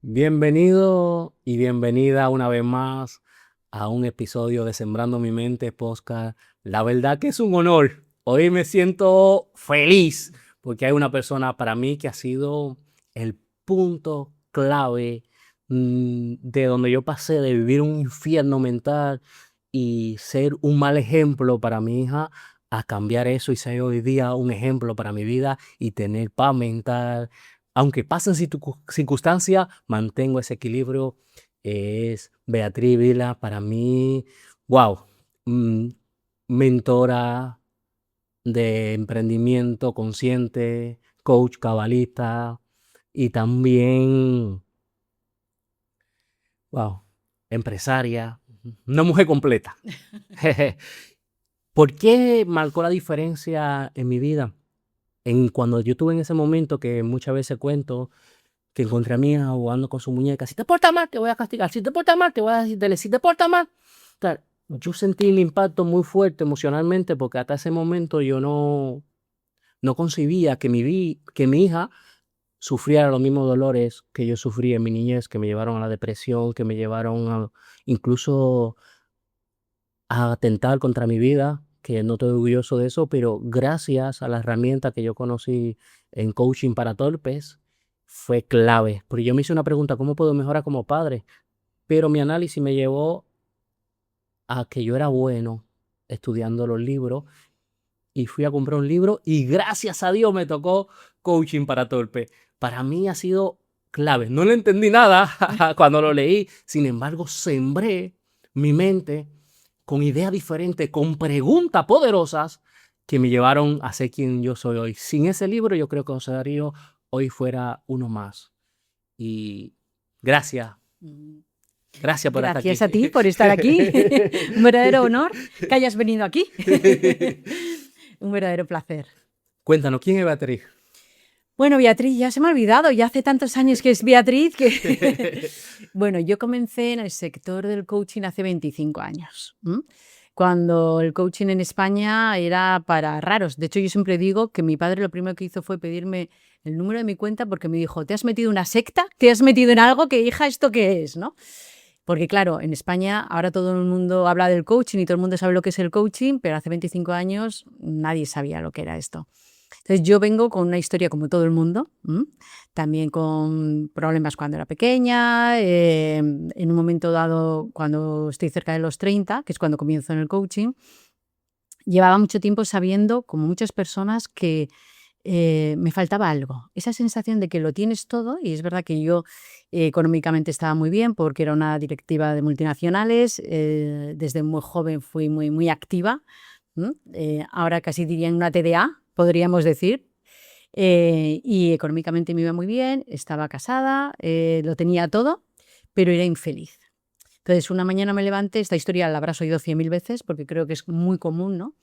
Bienvenido y bienvenida una vez más a un episodio de Sembrando mi Mente podcast. La verdad que es un honor. Hoy me siento feliz porque hay una persona para mí que ha sido el punto clave de donde yo pasé de vivir un infierno mental y ser un mal ejemplo para mi hija a cambiar eso y ser hoy día un ejemplo para mi vida y tener paz mental. Aunque pasen circunstancias, mantengo ese equilibrio. Es Beatriz Vila, para mí, wow, mm, mentora de emprendimiento consciente, coach cabalista y también, wow, empresaria, una mujer completa. ¿Por qué marcó la diferencia en mi vida? Cuando yo tuve en ese momento que muchas veces cuento que encontré a mi hija jugando con su muñeca. Si te portas mal, te voy a castigar. Si te portas mal, te voy a decir, si te portas mal. O sea, yo sentí el impacto muy fuerte emocionalmente porque hasta ese momento yo no concebía que mi hija sufriera los mismos dolores que yo sufrí en mi niñez, que me llevaron a la depresión, que me llevaron incluso a atentar contra mi vida, que no estoy orgulloso de eso, pero gracias a la herramienta que yo conocí en coaching para torpes, fue clave. Porque yo me hice una pregunta, ¿cómo puedo mejorar como padre? Pero mi análisis me llevó a que yo era bueno estudiando los libros y fui a comprar un libro y gracias a Dios me tocó coaching para torpes. Para mí ha sido clave. No le entendí nada cuando lo leí, sin embargo, sembré mi mente con ideas diferentes, con preguntas poderosas que me llevaron a ser quien yo soy hoy. Sin ese libro, yo creo que José Darío hoy fuera uno más. Y gracias, Mm. gracias por estar Gracias aquí. a ti por estar aquí. Un verdadero honor que hayas venido aquí. Un verdadero placer. Cuéntanos, ¿quién es Beatriz? Bueno, Beatriz, ya se me ha olvidado, ya hace tantos años que es Beatriz que... Bueno, yo comencé en el sector del coaching hace 25 años, cuando el coaching en España era para raros. De hecho, yo siempre digo que mi padre lo primero que hizo fue pedirme el número de mi cuenta porque me dijo, ¿te has metido en una secta? ¿Te has metido en algo que, hija, esto qué es? ¿No? Porque claro, en España ahora todo el mundo habla del coaching y todo el mundo sabe lo que es el coaching, pero hace 25 años nadie sabía lo que era esto. Entonces yo vengo con una historia como todo el mundo, también con problemas cuando era pequeña, en un momento dado cuando estoy cerca de los 30, que es cuando comienzo en el coaching, llevaba mucho tiempo sabiendo, como muchas personas, que me faltaba algo. Esa sensación de que lo tienes todo, y es verdad que yo económicamente estaba muy bien porque era una directiva de multinacionales, desde muy joven fui muy activa, ahora casi diría en una TDA, podríamos decir, y económicamente me iba muy bien, estaba casada, lo tenía todo, pero era infeliz. Entonces, una mañana me levanté, esta historia la habrás oído 100.000 veces porque creo que es muy común, ¿no?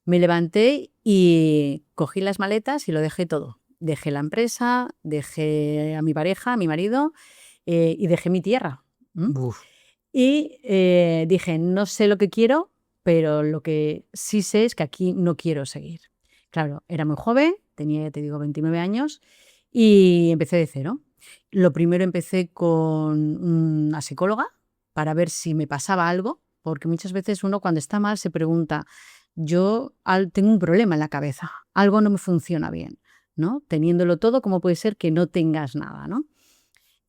Me levanté y cogí las maletas y lo dejé todo. Dejé la empresa, dejé a mi pareja, a mi marido, y dejé mi tierra. Uf, Y dije, no sé lo que quiero, pero lo que sí sé es que aquí no quiero seguir. Claro, era muy joven, tenía, ya te digo, 29 años y empecé de cero. Lo primero empecé con una psicóloga para ver si me pasaba algo, porque muchas veces uno cuando está mal se pregunta, yo tengo un problema en la cabeza, algo no me funciona bien, ¿no? Teniéndolo todo, ¿cómo puede ser que no tengas nada, ¿no?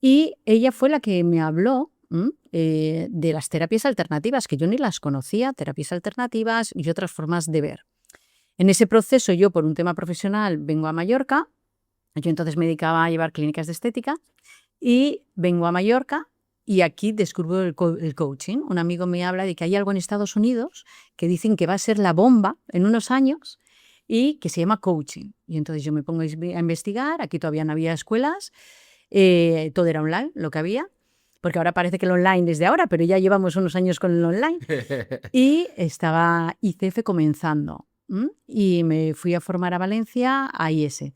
Y ella fue la que me habló de las terapias alternativas, que yo ni las conocía, terapias alternativas y otras formas de ver. En ese proceso yo, por un tema profesional, vengo a Mallorca. Yo entonces me dedicaba a llevar clínicas de estética y vengo a Mallorca y aquí descubro el coaching. Un amigo me habla de que hay algo en Estados Unidos que dicen que va a ser la bomba en unos años y que se llama coaching. Y entonces yo me pongo a investigar, aquí todavía no había escuelas, todo era online, lo que había, porque ahora parece que el online es de ahora, pero ya llevamos unos años con el online. Y estaba ICF comenzando, y me fui a formar a Valencia, a IS.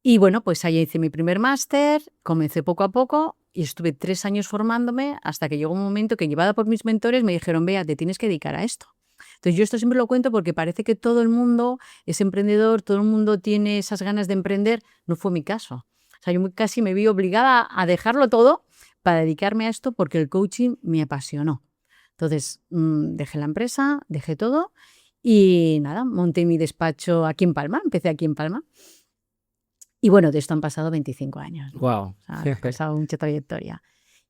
Y bueno, pues ahí hice mi primer máster, comencé poco a poco y estuve 3 años formándome hasta que llegó un momento que, llevada por mis mentores, me dijeron, Bea, te tienes que dedicar a esto. Entonces yo esto siempre lo cuento porque parece que todo el mundo es emprendedor, todo el mundo tiene esas ganas de emprender. No fue mi caso. O sea, yo casi me vi obligada a dejarlo todo para dedicarme a esto porque el coaching me apasionó. Entonces, dejé la empresa, dejé todo y nada, monté mi despacho aquí en Palma, empecé aquí en Palma. Y bueno, de esto han pasado 25 años, ¿no? Wow. O sea, ha pasado mucha trayectoria.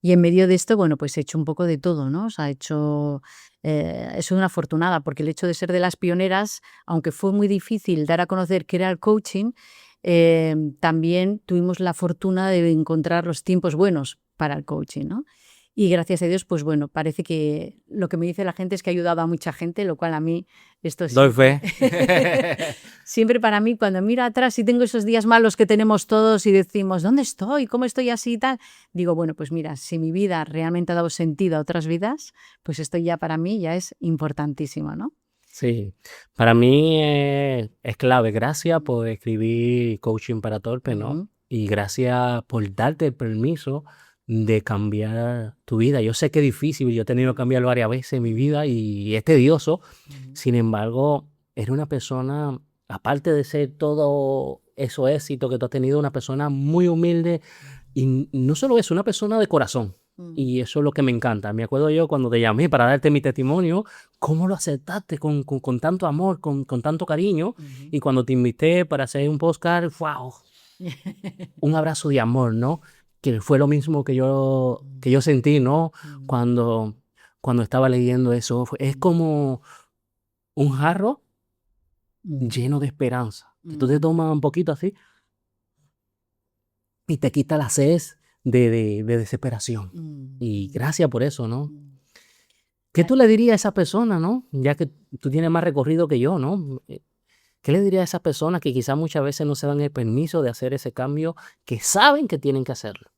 Y en medio de esto, bueno, pues he hecho un poco de todo, ¿no? O sea, he soy una afortunada porque el hecho de ser de las pioneras, aunque fue muy difícil dar a conocer qué era el coaching, también tuvimos la fortuna de encontrar los tiempos buenos para el coaching, ¿no? Y gracias a Dios, pues bueno, parece que lo que me dice la gente es que ha ayudado a mucha gente, lo cual a mí esto Doy fe. siempre para mí, cuando miro atrás y tengo esos días malos que tenemos todos y decimos, ¿dónde estoy? ¿Cómo estoy así y tal? Digo, bueno, pues mira, si mi vida realmente ha dado sentido a otras vidas, pues esto ya para mí ya es importantísimo, ¿no? Sí, para mí es clave. Gracias por escribir Coaching para Torpe, ¿no? Ujú. Y gracias por darte el permiso de cambiar tu vida. Yo sé que es difícil, yo he tenido que cambiar varias veces en mi vida y es tedioso. Sin embargo, eres una persona, aparte de ser todo esos éxitos que tú has tenido, una persona muy humilde y no solo eso, una persona de corazón. Y eso es lo que me encanta. Me acuerdo yo cuando te llamé para darte mi testimonio, cómo lo aceptaste con tanto amor, con tanto cariño. Y cuando te invité para hacer un podcast, wow, un abrazo de amor, ¿no? Que fue lo mismo que yo sentí, ¿no? Cuando estaba leyendo eso. Es como un jarro lleno de esperanza. Que tú te tomas un poquito así y te quita la sed de desesperación. Y gracias por eso, ¿no? ¿Qué tú le dirías a esa persona, no? Ya que tú tienes más recorrido que yo, ¿no? ¿Qué le dirías a esa persona que quizás muchas veces no se dan el permiso de hacer ese cambio, que saben que tienen que hacerlo?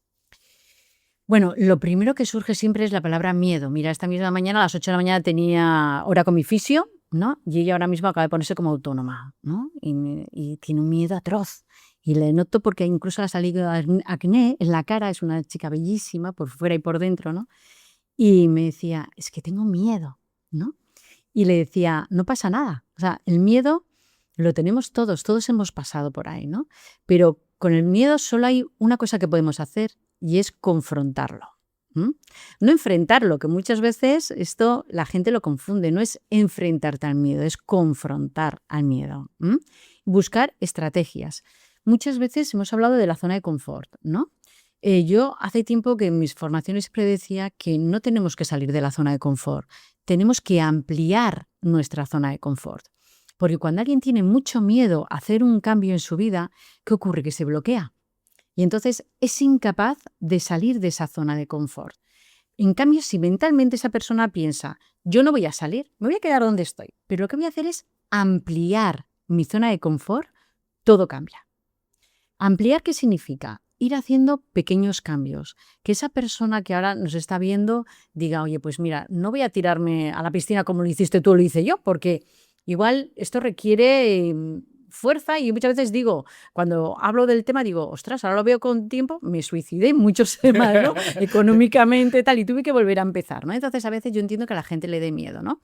Bueno, lo primero que surge siempre es la palabra miedo. Mira, esta misma mañana, a las 8 de la mañana, tenía hora con mi fisio, ¿no? Y ella ahora mismo acaba de ponerse como autónoma, ¿no? Y tiene un miedo atroz. Y le noto porque incluso le ha salido acné en la cara, es una chica bellísima por fuera y por dentro, ¿no? Y me decía, es que tengo miedo, ¿no? Y le decía, no pasa nada. O sea, el miedo lo tenemos todos hemos pasado por ahí, ¿no? Pero con el miedo solo hay una cosa que podemos hacer y es confrontarlo. No enfrentarlo, que muchas veces esto la gente lo confunde, no es enfrentarte al miedo, es confrontar al miedo. Buscar estrategias. Muchas veces hemos hablado de la zona de confort, ¿no? Yo hace tiempo que en mis formaciones predecía que no tenemos que salir de la zona de confort, tenemos que ampliar nuestra zona de confort. Porque cuando alguien tiene mucho miedo a hacer un cambio en su vida, ¿qué ocurre? Que se bloquea. Y entonces es incapaz de salir de esa zona de confort. En cambio, si mentalmente esa persona piensa, yo no voy a salir, me voy a quedar donde estoy, pero lo que voy a hacer es ampliar mi zona de confort, todo cambia. ¿Ampliar qué significa? Ir haciendo pequeños cambios. Que esa persona que ahora nos está viendo diga, oye, pues mira, no voy a tirarme a la piscina como lo hiciste tú o lo hice yo, porque igual esto requiere fuerza y muchas veces digo, cuando hablo del tema, digo, ostras, ahora lo veo con tiempo, me suicidé muchos temas, ¿no? Económicamente, tal, y tuve que volver a empezar, ¿no? Entonces a veces yo entiendo que a la gente le dé miedo, ¿no?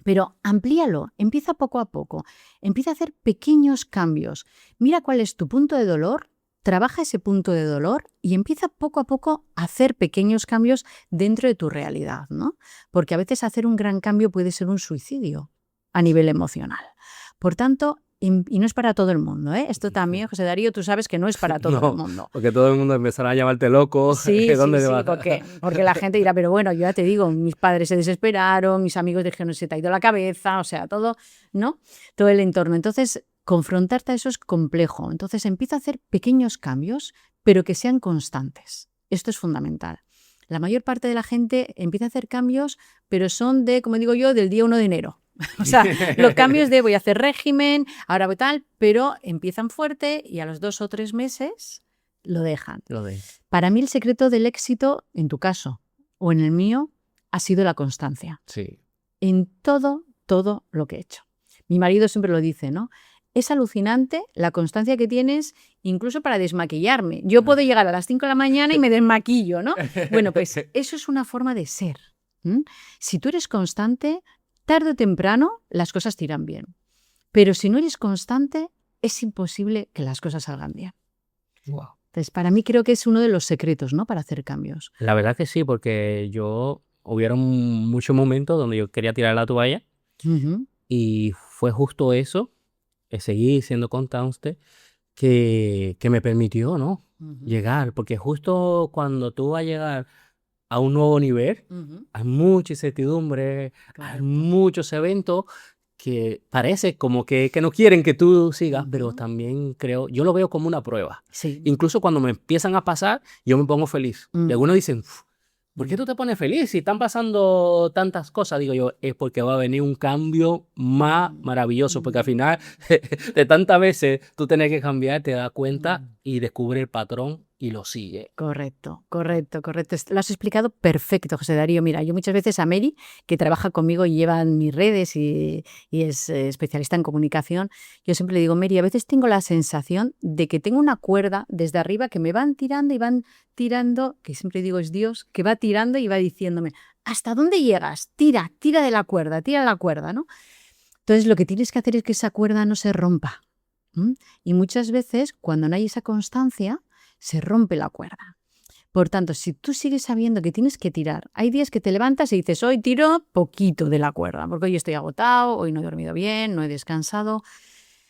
Pero amplíalo, empieza poco a poco, empieza a hacer pequeños cambios. Mira cuál es tu punto de dolor, trabaja ese punto de dolor y empieza poco a poco a hacer pequeños cambios dentro de tu realidad, ¿no? Porque a veces hacer un gran cambio puede ser un suicidio a nivel emocional. Por tanto, y no es para todo el mundo, ¿eh? Esto también, José Darío, tú sabes que no es para todo el mundo. Porque todo el mundo empezará a llamarte loco. Sí, ¿Dónde te sí, vas? porque la gente dirá, pero bueno, yo ya te digo, mis padres se desesperaron, mis amigos dijeron, se te ha ido la cabeza, o sea, todo, ¿no? Todo el entorno. Entonces, confrontarte a eso es complejo. Entonces, empieza a hacer pequeños cambios, pero que sean constantes. Esto es fundamental. La mayor parte de la gente empieza a hacer cambios, pero son de, como digo yo, del día 1 de enero. O sea, los cambios de voy a hacer régimen, ahora voy tal, pero empiezan fuerte y a los 2 o 3 meses lo dejan. Para mí el secreto del éxito, en tu caso o en el mío, ha sido la constancia. Sí. En todo lo que he hecho. Mi marido siempre lo dice, ¿no? Es alucinante la constancia que tienes incluso para desmaquillarme. Yo puedo llegar a las 5 de la mañana y me desmaquillo, ¿no? Bueno, pues eso es una forma de ser. Si tú eres constante, tarde o temprano las cosas te irán bien. Pero si no eres constante, es imposible que las cosas salgan bien. Wow. Entonces, para mí creo que es uno de los secretos, ¿no? Para hacer cambios. La verdad que sí, porque hubieron muchos momentos donde yo quería tirar la toalla Ujú, y fue justo eso, seguir siendo constante, que me permitió, ¿no? ujú, Llegar, porque justo cuando tú vas a llegar a un nuevo nivel, ujú. hay mucha incertidumbre, hay Correcto. muchos eventos que parece como que no quieren que tú sigas, pero Ujú. también yo lo veo como una prueba. Sí. Incluso cuando me empiezan a pasar, yo me pongo feliz. Y Mm, algunos dicen, "Uf, ¿por qué mm, tú te pones feliz si están pasando tantas cosas?" Digo yo, es porque va a venir un cambio más mm, maravilloso, porque al mm, final de tantas veces tú tienes que cambiar, te das cuenta mm. y descubres el patrón y lo sigue. Correcto, correcto, correcto. Lo has explicado perfecto, José Darío. Mira, yo muchas veces a Mary, que trabaja conmigo y lleva en mis redes y es especialista en comunicación, yo siempre le digo, Mary, a veces tengo la sensación de que tengo una cuerda desde arriba que me van tirando y van tirando, que siempre digo es Dios, que va tirando y va diciéndome, ¿hasta dónde llegas? Tira, tira la cuerda, ¿no? Entonces lo que tienes que hacer es que esa cuerda no se rompa. ¿M? Y muchas veces, cuando no hay esa constancia, se rompe la cuerda. Por tanto, si tú sigues sabiendo que tienes que tirar, hay días que te levantas y dices, hoy tiro poquito de la cuerda, porque hoy estoy agotado, hoy no he dormido bien, no he descansado,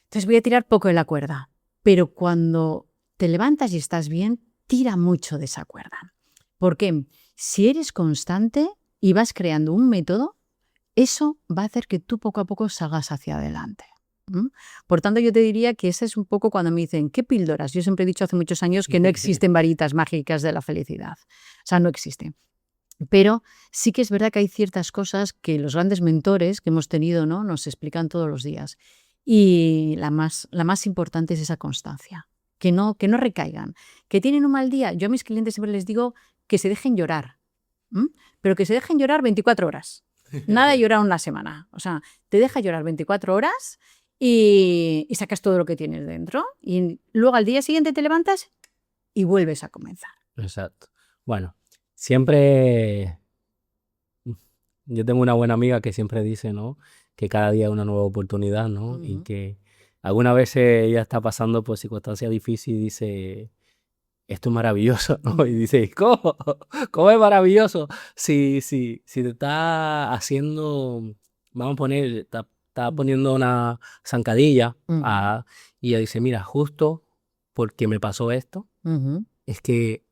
entonces voy a tirar poco de la cuerda. Pero cuando te levantas y estás bien, tira mucho de esa cuerda. ¿Por qué? Si eres constante y vas creando un método, eso va a hacer que tú poco a poco salgas hacia adelante. ¿M? Por tanto, yo te diría que ese es un poco cuando me dicen, ¿qué píldoras? Yo siempre he dicho hace muchos años que no existen varitas mágicas de la felicidad. O sea, no existen. Pero sí que es verdad que hay ciertas cosas que los grandes mentores que hemos tenido, ¿no?, nos explican todos los días. Y la más importante es esa constancia. Que no recaigan. Que tienen un mal día. Yo a mis clientes siempre les digo que se dejen llorar. ¿M? Pero que se dejen llorar 24 horas. Nada de llorar una semana. O sea, te deja llorar 24 horas y sacas todo lo que tienes dentro. Y luego al día siguiente te levantas y vuelves a comenzar. Exacto. Bueno, siempre yo tengo una buena amiga que siempre dice, ¿no? Que cada día es una nueva oportunidad, ¿no? Y Ujú. que algunas veces ella está pasando por circunstancias difíciles y dice, esto es maravilloso, ¿no? Y Mm, dice, ¿cómo? ¿Cómo es maravilloso? Si te está haciendo, vamos a poner, está mm, poniendo una zancadilla, ujú, y ella dice, mira, justo porque me pasó esto, ujú. es que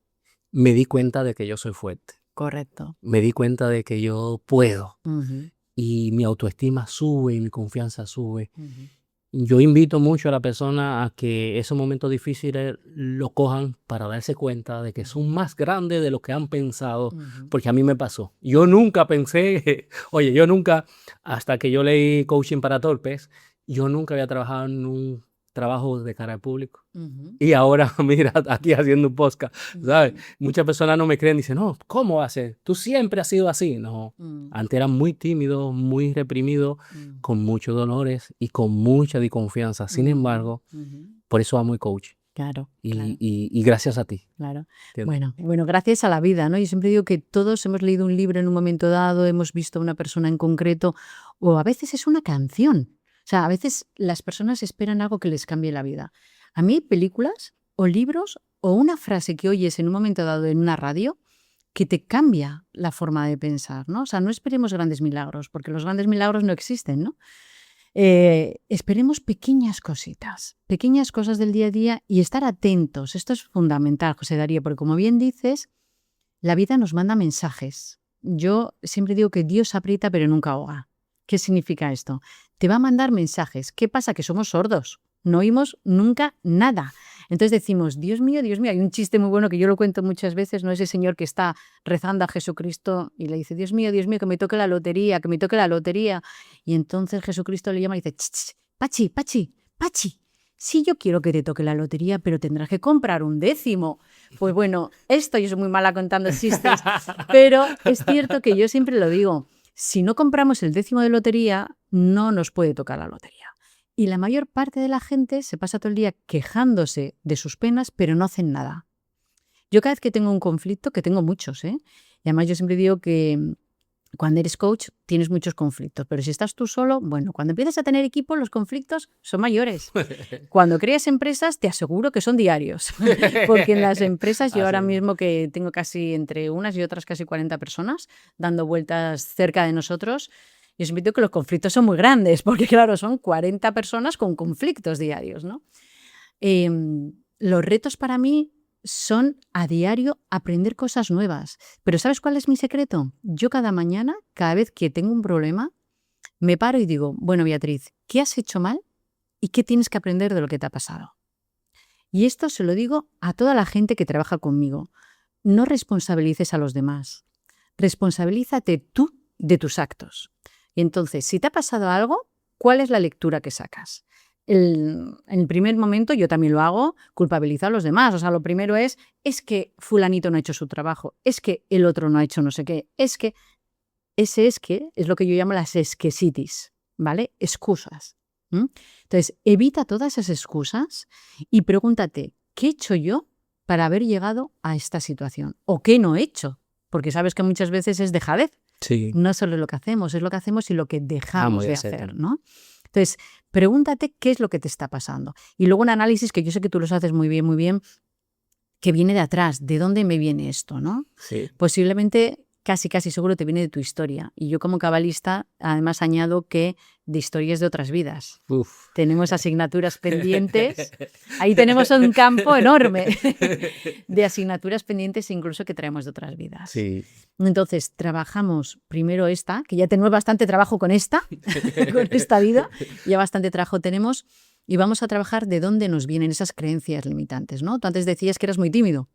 me di cuenta de que yo soy fuerte. Correcto. Me di cuenta de que yo puedo Ujú, y mi autoestima sube y mi confianza sube. ujú, Yo invito mucho a la persona a que esos momentos difíciles lo cojan para darse cuenta de que ujú, son más grandes de lo que han pensado, ujú, porque a mí me pasó. Yo nunca pensé, oye, yo nunca, hasta que yo leí Coaching para Torpes, yo nunca había trabajado en un trabajo de cara al público. ujú, Y ahora, mira, aquí haciendo un podcast, ¿sabes? ujú, Muchas personas no me creen, dicen, no, ¿cómo va a ser? Tú siempre has sido así. No, mm, antes era muy tímido, muy reprimido, mm, con muchos dolores y con mucha desconfianza. Sin ujú, embargo, ujú. por eso amo el coach. Claro, Y, claro. y, y gracias a ti. Claro. ¿Entiendes? Bueno, gracias a la vida, ¿no? Yo siempre digo que todos hemos leído un libro en un momento dado, hemos visto a una persona en concreto, o a veces es una canción. O sea, a veces las personas esperan algo que les cambie la vida. A mí hay películas o libros o una frase que oyes en un momento dado en una radio que te cambia la forma de pensar, ¿no? O sea, no esperemos grandes milagros, porque los grandes milagros no existen, ¿no? Esperemos pequeñas cosas del día a día y estar atentos. Esto es fundamental, José Darío, porque como bien dices, la vida nos manda mensajes. Yo siempre digo que Dios aprieta pero nunca ahoga. ¿Qué significa esto? Te va a mandar mensajes. ¿Qué pasa? Que somos sordos. No oímos nunca nada. Entonces decimos, Dios mío, Dios mío. Hay un chiste muy bueno que yo lo cuento muchas veces, ¿no? Ese señor que está rezando a Jesucristo y le dice, Dios mío, que me toque la lotería, que me toque la lotería. Y entonces Jesucristo le llama y dice, "Ch, ch, Pachi, Pachi, Pachi. Sí, yo quiero que te toque la lotería, pero tendrás que comprar un décimo. Pues bueno, esto yo soy muy mala contando chistes, pero es cierto que yo siempre lo digo, si no compramos el décimo de lotería, no nos puede tocar la lotería. Y la mayor parte de la gente se pasa todo el día quejándose de sus penas, pero no hacen nada. Yo cada vez que tengo un conflicto, que tengo muchos, y además yo siempre digo que Cuando eres coach tienes muchos conflictos, pero si estás tú solo, bueno, cuando empiezas a tener equipo los conflictos son mayores. Cuando creas empresas te aseguro que son diarios, porque en las empresas yo ahora mismo que tengo casi entre unas y otras casi 40 personas dando vueltas cerca de nosotros, yo siempre digo que los conflictos son muy grandes, porque claro, son 40 personas con conflictos diarios, ¿no? Los retos para mí son a diario aprender cosas nuevas. Pero ¿sabes cuál es mi secreto? Yo cada mañana, cada vez que tengo un problema, me paro y digo, bueno, Beatriz, ¿qué has hecho mal y qué tienes que aprender de lo que te ha pasado? Y esto se lo digo a toda la gente que trabaja conmigo. No responsabilices a los demás. Responsabilízate tú de tus actos. Y entonces, si te ha pasado algo, ¿cuál es la lectura que sacas? En el primer momento, yo también lo hago, culpabilizar a los demás. O sea, lo primero es que fulanito no ha hecho su trabajo, es que el otro no ha hecho no sé qué, es que es lo que yo llamo las esquesitis, ¿vale? Excusas. Entonces, evita todas esas excusas y pregúntate, ¿qué he hecho yo para haber llegado a esta situación? ¿O qué no he hecho? Porque sabes que muchas veces es dejadez. Sí. No solo lo que hacemos, es lo que hacemos y lo que dejamos de hacer, hacer, ¿no? Entonces, pregúntate qué es lo que te está pasando. Y luego un análisis que yo sé que tú los haces muy bien, que viene de atrás, ¿de dónde me viene esto, no? Sí. Posiblemente, casi seguro te viene de tu historia. Y yo como cabalista, además añado que de historias de otras vidas. Uf. Tenemos asignaturas pendientes. Ahí tenemos un campo enorme de asignaturas pendientes incluso que traemos de otras vidas. Sí. Entonces, trabajamos primero esta, que ya tenemos bastante trabajo con esta vida, ya bastante trabajo tenemos, y vamos a trabajar de dónde nos vienen esas creencias limitantes, ¿no? Tú antes decías que eras muy tímido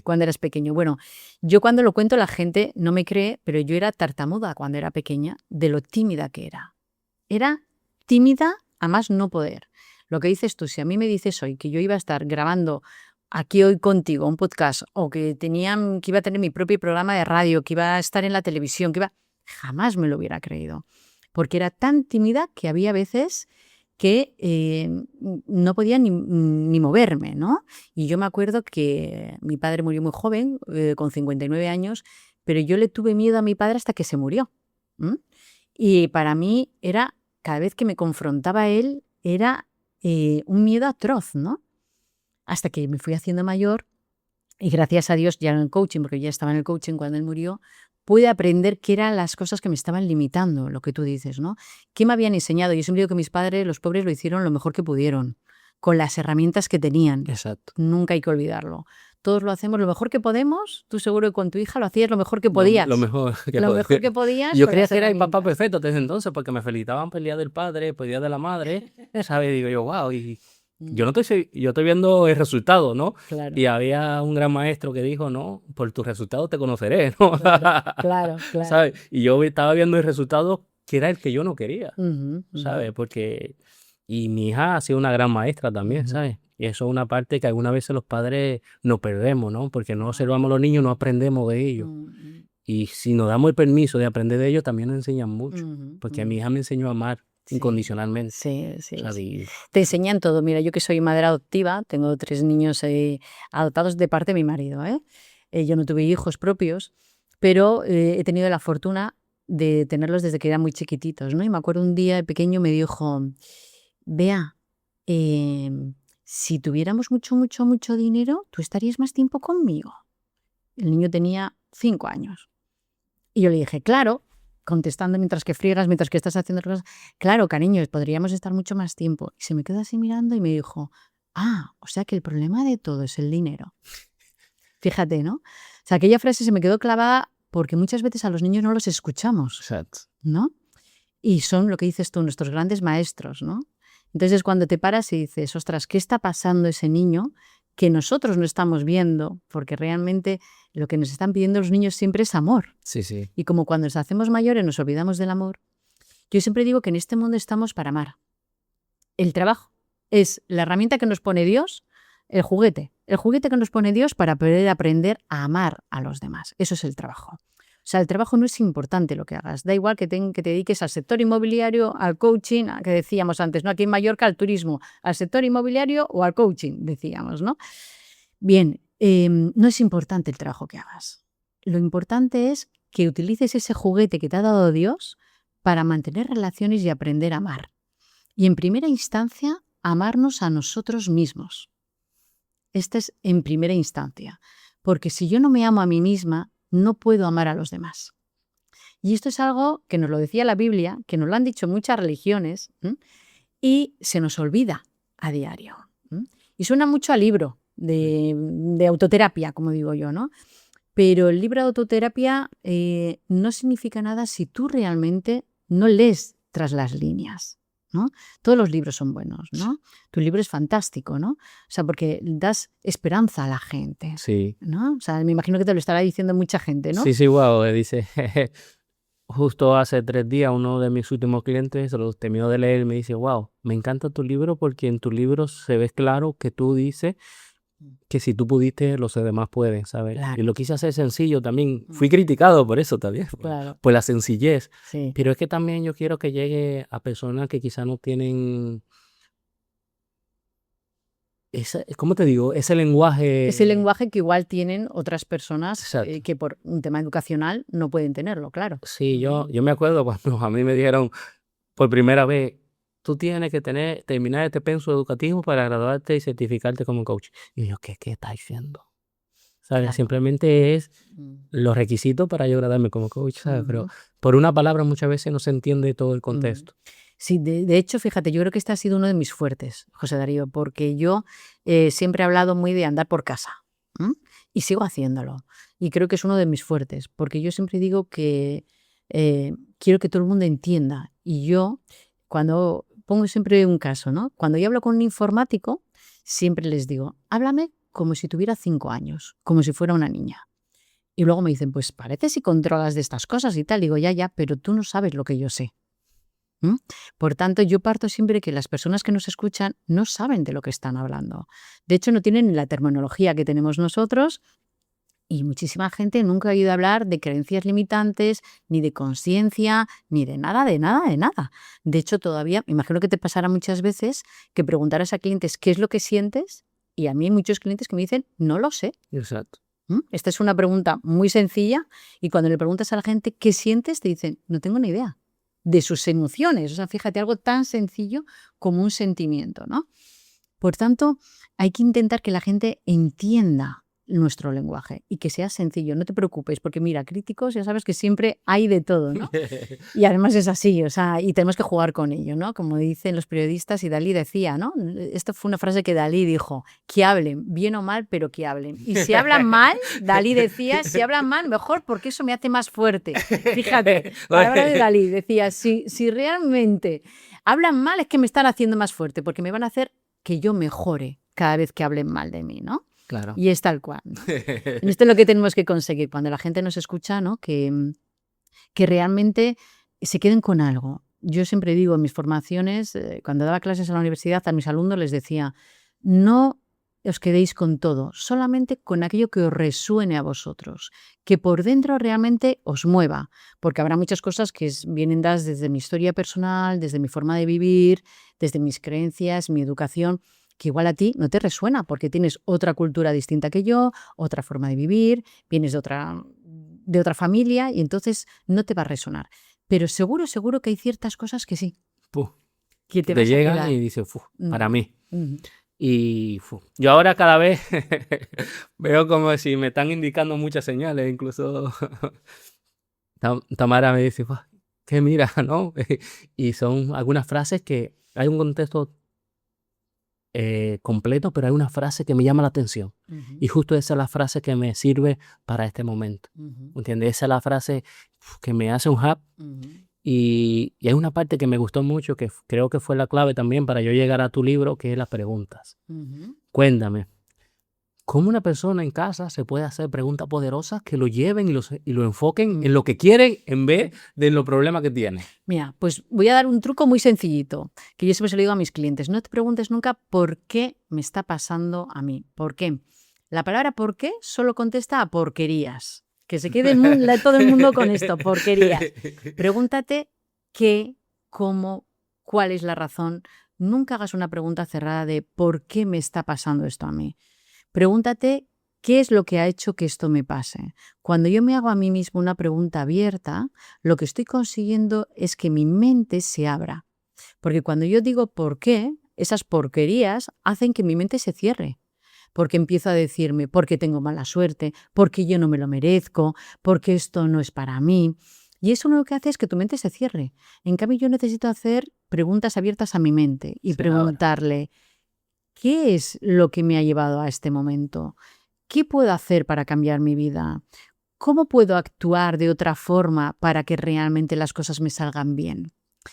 cuando eras pequeño. Bueno, yo cuando lo cuento la gente no me cree, pero yo era tartamuda cuando era pequeña de lo tímida que era. Era tímida a más no poder. Lo que dices tú, si a mí me dices hoy que yo iba a estar grabando aquí hoy contigo un podcast o que iba a tener mi propio programa de radio, que iba a estar en la televisión, jamás me lo hubiera creído. Porque era tan tímida que había veces que no podía ni moverme, ¿no? Y yo me acuerdo que mi padre murió muy joven, con 59 años, pero yo le tuve miedo a mi padre hasta que se murió. Y para mí era, cada vez que me confrontaba a él, era un miedo atroz, ¿no? Hasta que me fui haciendo mayor y gracias a Dios ya en el coaching, porque ya estaba en el coaching cuando él murió, pude aprender qué eran las cosas que me estaban limitando, lo que tú dices, ¿no? ¿Qué me habían enseñado? Yo siempre digo que mis padres, los pobres, lo hicieron lo mejor que pudieron, con las herramientas que tenían. Exacto. Nunca hay que olvidarlo. Todos lo hacemos lo mejor que podemos. Tú seguro que con tu hija lo hacías lo mejor que podías. Lo mejor que podías. Yo creía que era el papá perfecto desde entonces porque me felicitaban por el día del padre, por el día de la madre, ¿sabes? Y digo yo, wow, y yo estoy viendo el resultado, ¿no? Claro. Y había un gran maestro que dijo, no, por tus resultados te conoceré, ¿no? Claro. ¿Sabes? Y yo estaba viendo el resultado que era el que yo no quería, ¿sabes? Porque, y mi hija ha sido una gran maestra también, ¿sabes? Y eso es una parte que algunas veces los padres nos perdemos, ¿no? Porque no observamos a los niños, no aprendemos de ellos. Y si nos damos el permiso de aprender de ellos, también nos enseñan mucho. Porque a mi hija me enseñó a amar incondicionalmente. Sí. O sea, te enseñan todo. Mira, yo que soy madre adoptiva, tengo 3 niños adoptados de parte de mi marido. Yo no tuve hijos propios, pero he tenido la fortuna de tenerlos desde que eran muy chiquititos, ¿no? Y me acuerdo un día de pequeño me dijo, Bea, si tuviéramos mucho dinero, tú estarías más tiempo conmigo. El niño tenía 5 años. Y yo le dije, claro, contestando mientras que friegas, mientras que estás haciendo cosas, claro, cariño, podríamos estar mucho más tiempo. Y se me quedó así mirando y me dijo, o sea que el problema de todo es el dinero. Fíjate, ¿no? O sea, aquella frase se me quedó clavada porque muchas veces a los niños no los escuchamos. Exacto. ¿No? Y son, lo que dices tú, nuestros grandes maestros, ¿no? Entonces, cuando te paras y dices, ostras, ¿qué está pasando ese niño que nosotros no estamos viendo? Porque realmente lo que nos están pidiendo los niños siempre es amor. Sí. Y como cuando nos hacemos mayores nos olvidamos del amor, yo siempre digo que en este mundo estamos para amar. El trabajo es la herramienta que nos pone Dios, el juguete que nos pone Dios para poder aprender a amar a los demás. Eso es el trabajo. O sea, el trabajo no es importante lo que hagas. Da igual que te dediques al sector inmobiliario, al coaching, que decíamos antes, ¿no? Aquí en Mallorca, al turismo, al sector inmobiliario o al coaching, decíamos, ¿no? Bien, no es importante el trabajo que hagas. Lo importante es que utilices ese juguete que te ha dado Dios para mantener relaciones y aprender a amar. Y en primera instancia, amarnos a nosotros mismos. Esta es en primera instancia. Porque si yo no me amo a mí misma, no puedo amar a los demás. Y esto es algo que nos lo decía la Biblia, que nos lo han dicho muchas religiones, y se nos olvida a diario. Y suena mucho a libro de autoterapia, como digo yo, ¿no? Pero el libro de autoterapia no significa nada si tú realmente no lees tras las líneas, ¿no? Todos los libros son buenos, ¿no? Tu libro es fantástico, ¿no? O sea, porque das esperanza a la gente, Sí. ¿no? O sea, me imagino que te lo estará diciendo mucha gente, ¿no? Sí, wow, dice, justo hace 3 días uno de mis últimos clientes se lo terminó de leer y me dice, wow, me encanta tu libro porque en tu libro se ve claro que tú dices que si tú pudiste, los demás pueden, ¿sabes? Claro. Y lo quise hacer sencillo también. Fui criticado por eso también, Claro. por la sencillez. Sí. Pero es que también yo quiero que llegue a personas que quizás no tienen ¿cómo te digo? Ese lenguaje. Ese lenguaje que igual tienen otras personas Exacto. que por un tema educacional no pueden tenerlo, claro. Sí, yo me acuerdo cuando a mí me dijeron por primera vez, tú tienes que terminar este penso educativo para graduarte y certificarte como coach. Y yo, ¿qué estás diciendo? ¿Sabes? Claro. Simplemente es Mm. los requisitos para yo graduarme como coach, ¿sabes? Pero Ujú. por una palabra muchas veces no se entiende todo el contexto. Sí, de hecho, fíjate, yo creo que este ha sido uno de mis fuertes, José Darío, porque yo siempre he hablado muy de andar por casa, y sigo haciéndolo. Y creo que es uno de mis fuertes, porque yo siempre digo que quiero que todo el mundo entienda. Y yo, cuando pongo siempre un caso, ¿no? Cuando yo hablo con un informático, siempre les digo, háblame como si tuviera 5 años, como si fuera una niña. Y luego me dicen, pues parece si controlas de estas cosas y tal. Digo, ya, pero tú no sabes lo que yo sé. Por tanto, yo parto siempre que las personas que nos escuchan no saben de lo que están hablando. De hecho, no tienen ni la terminología que tenemos nosotros y muchísima gente nunca ha oído hablar de creencias limitantes, ni de conciencia, ni de nada, de nada, de nada. De hecho, todavía, me imagino que te pasará muchas veces que preguntaras a clientes qué es lo que sientes y a mí hay muchos clientes que me dicen, no lo sé. Exacto. Esta es una pregunta muy sencilla y cuando le preguntas a la gente qué sientes, te dicen, no tengo ni idea de sus emociones. O sea, fíjate, algo tan sencillo como un sentimiento, ¿no? Por tanto, hay que intentar que la gente entienda nuestro lenguaje y que sea sencillo. No te preocupes, porque mira, críticos ya sabes que siempre hay de todo, ¿no? Y además es así, o sea, y tenemos que jugar con ello, ¿no? Como dicen los periodistas y Dalí decía, ¿no? Esto fue una frase que Dalí dijo, que hablen, bien o mal, pero que hablen. Y si hablan mal, Dalí decía, si hablan mal, mejor porque eso me hace más fuerte. Fíjate, palabra de Dalí, decía, si realmente hablan mal es que me están haciendo más fuerte, porque me van a hacer que yo mejore cada vez que hablen mal de mí, ¿no? Claro. Y es tal cual, ¿no? Esto es lo que tenemos que conseguir cuando la gente nos escucha, ¿no? Que realmente se queden con algo. Yo siempre digo en mis formaciones, cuando daba clases en la universidad, a mis alumnos les decía, no os quedéis con todo, solamente con aquello que os resuene a vosotros, que por dentro realmente os mueva, porque habrá muchas cosas que vienen dadas desde mi historia personal, desde mi forma de vivir, desde mis creencias, mi educación, que igual a ti no te resuena porque tienes otra cultura distinta que yo, otra forma de vivir, vienes de otra familia y entonces no te va a resonar. Pero seguro que hay ciertas cosas que sí. Que te vas a llegan quedar. y dices, para mí. Ujú. Y yo ahora cada vez veo como si me están indicando muchas señales, incluso Tamara me dice, ¿qué mira, no? Y son algunas frases que hay un contexto completo, pero hay una frase que me llama la atención. Y justo esa es la frase que me sirve para este momento. ¿Entiendes? Esa es la frase que me hace un hub. Y hay una parte que me gustó mucho, que creo que fue la clave también para yo llegar a tu libro, que es las preguntas. Cuéntame, ¿cómo una persona en casa se puede hacer preguntas poderosas que lo lleven y lo enfoquen en lo que quieren en vez de en los problemas que tienen? Mira, pues voy a dar un truco muy sencillito, que yo siempre se lo digo a mis clientes. No te preguntes nunca por qué me está pasando a mí. ¿Por qué? La palabra por qué solo contesta a porquerías. Que se quede todo el mundo con esto, porquerías. Pregúntate qué, cómo, cuál es la razón. Nunca hagas una pregunta cerrada de por qué me está pasando esto a mí. Pregúntate ¿Qué es lo que ha hecho que esto me pase? Cuando yo me hago a mí mismo una pregunta abierta, lo que estoy consiguiendo es que mi mente se abra. Porque cuando yo digo por qué, esas porquerías hacen que mi mente se cierre. Porque empiezo a decirme, porque tengo mala suerte, porque yo no me lo merezco, porque esto no es para mí. Y eso lo que hace es que tu mente se cierre. En cambio, yo necesito hacer preguntas abiertas a mi mente y Se abra. preguntarle, ¿qué es lo que me ha llevado a este momento? ¿Qué puedo hacer para cambiar mi vida? ¿Cómo puedo actuar de otra forma para que realmente las cosas me salgan bien?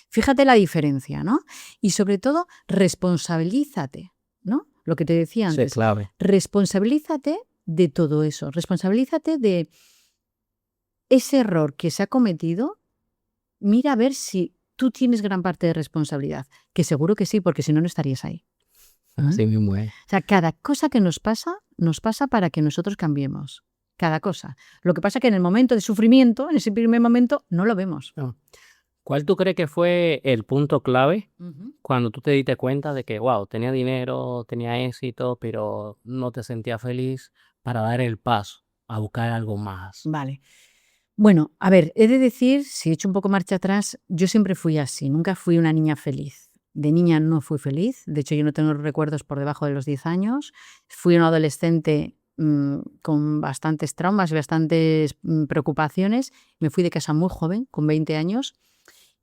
Fíjate la diferencia, ¿no? Y sobre todo, responsabilízate, ¿no? Lo que te decía Sí, antes. clave. Responsabilízate de todo eso. Responsabilízate de ese error que se ha cometido. Mira a ver si tú tienes gran parte de responsabilidad. Que seguro que sí, porque si no, no estarías ahí. Así mismo es. O sea, cada cosa que nos pasa para que nosotros cambiemos. Cada cosa. Lo que pasa es que en el momento de sufrimiento, en ese primer momento, no lo vemos. No. ¿Cuál tú crees que fue el punto clave cuando tú te diste cuenta de que, wow, tenía dinero, tenía éxito, pero no te sentías feliz para dar el paso a buscar algo más? Vale. Bueno, a ver, he de decir, si echo un poco marcha atrás, yo siempre fui así, nunca fui una niña feliz. De niña no fui feliz, de hecho yo no tengo recuerdos por debajo de los 10 años. Fui una adolescente con bastantes traumas y bastantes preocupaciones. Me fui de casa muy joven, con 20 años,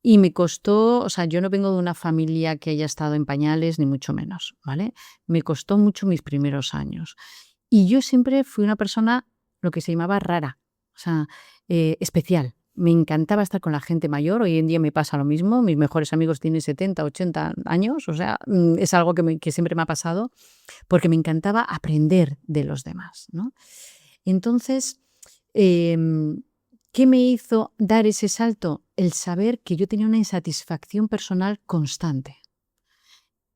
y me costó, o sea, yo no vengo de una familia que haya estado en pañales, ni mucho menos, ¿vale? Me costó mucho mis primeros años. Y yo siempre fui una persona, lo que se llamaba rara, o sea, especial. Me encantaba estar con la gente mayor, hoy en día me pasa lo mismo, mis mejores amigos tienen 70, 80 años, o sea, es algo que siempre me ha pasado, porque me encantaba aprender de los demás, ¿no? Entonces, ¿qué me hizo dar ese salto? El saber que yo tenía una insatisfacción personal constante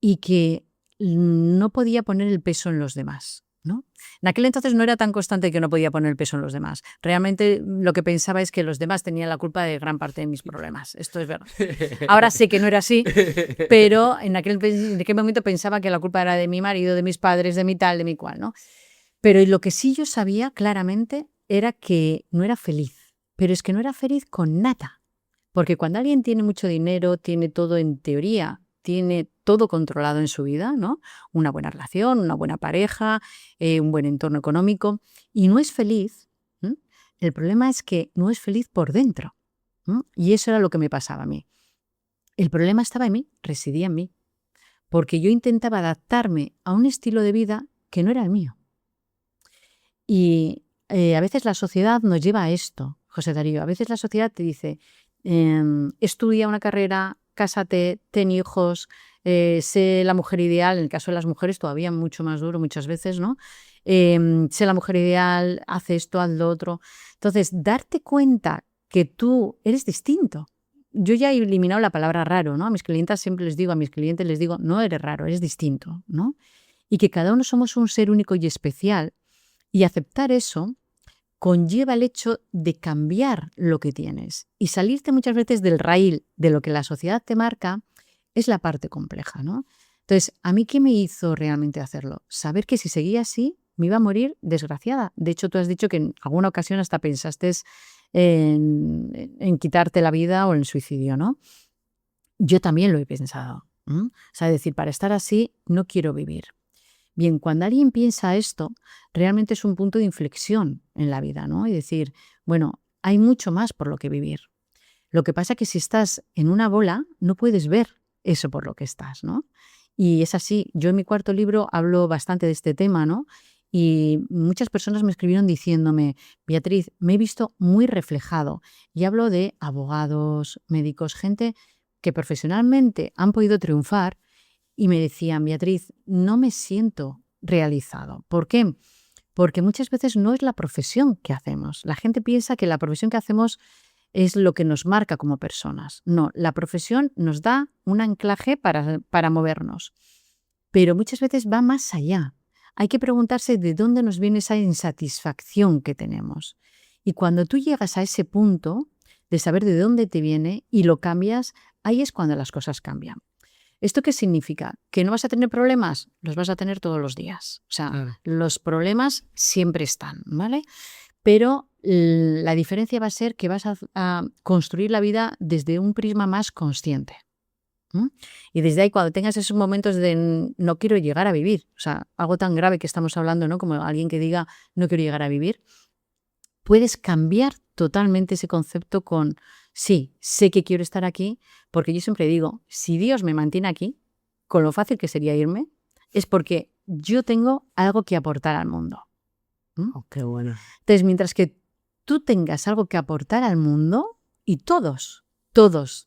y que no podía poner el peso en los demás, ¿no? En aquel entonces no era tan constante que no podía poner el peso en los demás. Realmente lo que pensaba es que los demás tenían la culpa de gran parte de mis problemas. Esto es verdad. Ahora sé que no era así, pero en aquel momento pensaba que la culpa era de mi marido, de mis padres, de mi tal, de mi cual, ¿no? Pero lo que sí yo sabía claramente era que no era feliz. Pero es que no era feliz con nada. Porque cuando alguien tiene mucho dinero, tiene todo en teoría, tiene todo controlado en su vida, ¿no? Una buena relación, una buena pareja, un buen entorno económico, y no es feliz, el problema es que no es feliz por dentro. Y eso era lo que me pasaba a mí. El problema estaba en mí, residía en mí, porque yo intentaba adaptarme a un estilo de vida que no era el mío. Y a veces la sociedad nos lleva a esto, José Darío. A veces la sociedad te dice, estudia una carrera, cásate, ten hijos, sé la mujer ideal. En el caso de las mujeres todavía mucho más duro muchas veces, ¿no? Sé la mujer ideal, haz esto, haz lo otro. Entonces, darte cuenta que tú eres distinto. Yo ya he eliminado la palabra raro, ¿no? A mis clientes siempre les digo, no eres raro, eres distinto, ¿no? Y que cada uno somos un ser único y especial. Y aceptar eso conlleva el hecho de cambiar lo que tienes. Y salirte muchas veces del raíl de lo que la sociedad te marca es la parte compleja, ¿no? Entonces, ¿a mí qué me hizo realmente hacerlo? Saber que si seguía así, me iba a morir desgraciada. De hecho, tú has dicho que en alguna ocasión hasta pensaste en quitarte la vida o en el suicidio, ¿no? Yo también lo he pensado. O sea, decir, para estar así, no quiero vivir. Bien, cuando alguien piensa esto, realmente es un punto de inflexión en la vida, ¿no? Y decir, bueno, hay mucho más por lo que vivir. Lo que pasa es que si estás en una bola, no puedes ver eso por lo que estás, ¿no? Y es así. Yo en mi cuarto libro hablo bastante de este tema, ¿no? Y muchas personas me escribieron diciéndome, Beatriz, me he visto muy reflejado. Y hablo de abogados, médicos, gente que profesionalmente han podido triunfar y me decían, Beatriz, no me siento realizado. ¿Por qué? Porque muchas veces no es la profesión que hacemos. La gente piensa que la profesión que hacemos es lo que nos marca como personas. No, la profesión nos da un anclaje para movernos. Pero muchas veces va más allá. Hay que preguntarse de dónde nos viene esa insatisfacción que tenemos. Y cuando tú llegas a ese punto de saber de dónde te viene y lo cambias, ahí es cuando las cosas cambian. ¿Esto qué significa? ¿Que no vas a tener problemas? Los vas a tener todos los días. O sea, Claro. los problemas siempre están, ¿vale? Pero la diferencia va a ser que vas a construir la vida desde un prisma más consciente. Y desde ahí, cuando tengas esos momentos de no quiero llegar a vivir, o sea, algo tan grave que estamos hablando, ¿no? Como alguien que diga no quiero llegar a vivir, puedes cambiar totalmente ese concepto con sí, sé que quiero estar aquí, porque yo siempre digo, si Dios me mantiene aquí, con lo fácil que sería irme, es porque yo tengo algo que aportar al mundo. Oh, qué bueno. Entonces, mientras que tú tengas algo que aportar al mundo, y todos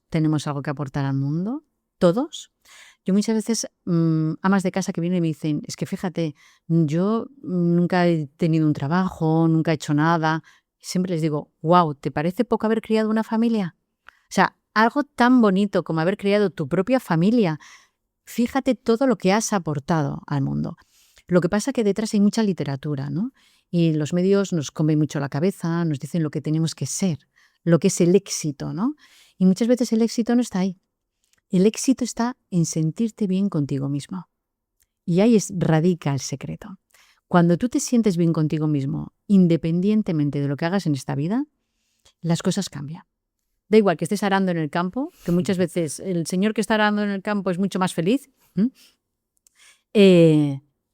tenemos algo que aportar al mundo, todos. Yo muchas veces, amas de casa que vienen y me dicen, es que fíjate, yo nunca he tenido un trabajo, nunca he hecho nada. Siempre les digo, wow, ¿te parece poco haber criado una familia? O sea, algo tan bonito como haber criado tu propia familia. Fíjate todo lo que has aportado al mundo. Lo que pasa es que detrás hay mucha literatura, ¿no? Y los medios nos comen mucho la cabeza, nos dicen lo que tenemos que ser, lo que es el éxito, ¿no? Y muchas veces el éxito no está ahí. El éxito está en sentirte bien contigo mismo. Y ahí radica el secreto. Cuando tú te sientes bien contigo mismo, independientemente de lo que hagas en esta vida, las cosas cambian. Da igual que estés arando en el campo, que muchas veces el señor que está arando en el campo es mucho más feliz,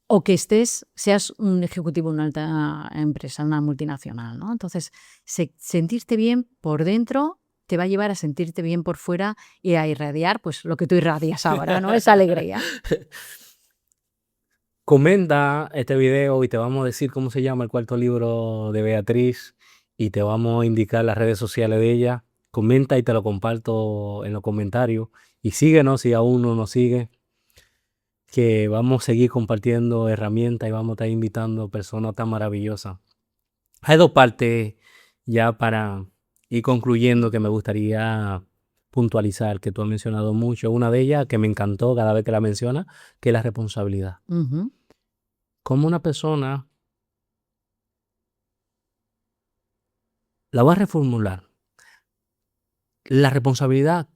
o que seas un ejecutivo en una alta empresa, una multinacional, ¿no? Entonces, sentirte bien por dentro te va a llevar a sentirte bien por fuera y a irradiar pues lo que tú irradias ahora, ¿no? Esa alegría. Comenta este video y te vamos a decir cómo se llama el cuarto libro de Beatriz y te vamos a indicar las redes sociales de ella. Comenta y te lo comparto en los comentarios. Y síguenos si aún no nos sigue, que vamos a seguir compartiendo herramientas y vamos a estar invitando personas tan maravillosas. Hay dos partes ya para ir concluyendo que me gustaría puntualizar, que tú has mencionado mucho. Una de ellas que me encantó cada vez que la mencionas, que es la responsabilidad. Ujú. Como una persona, la voy a reformular, la responsabilidad,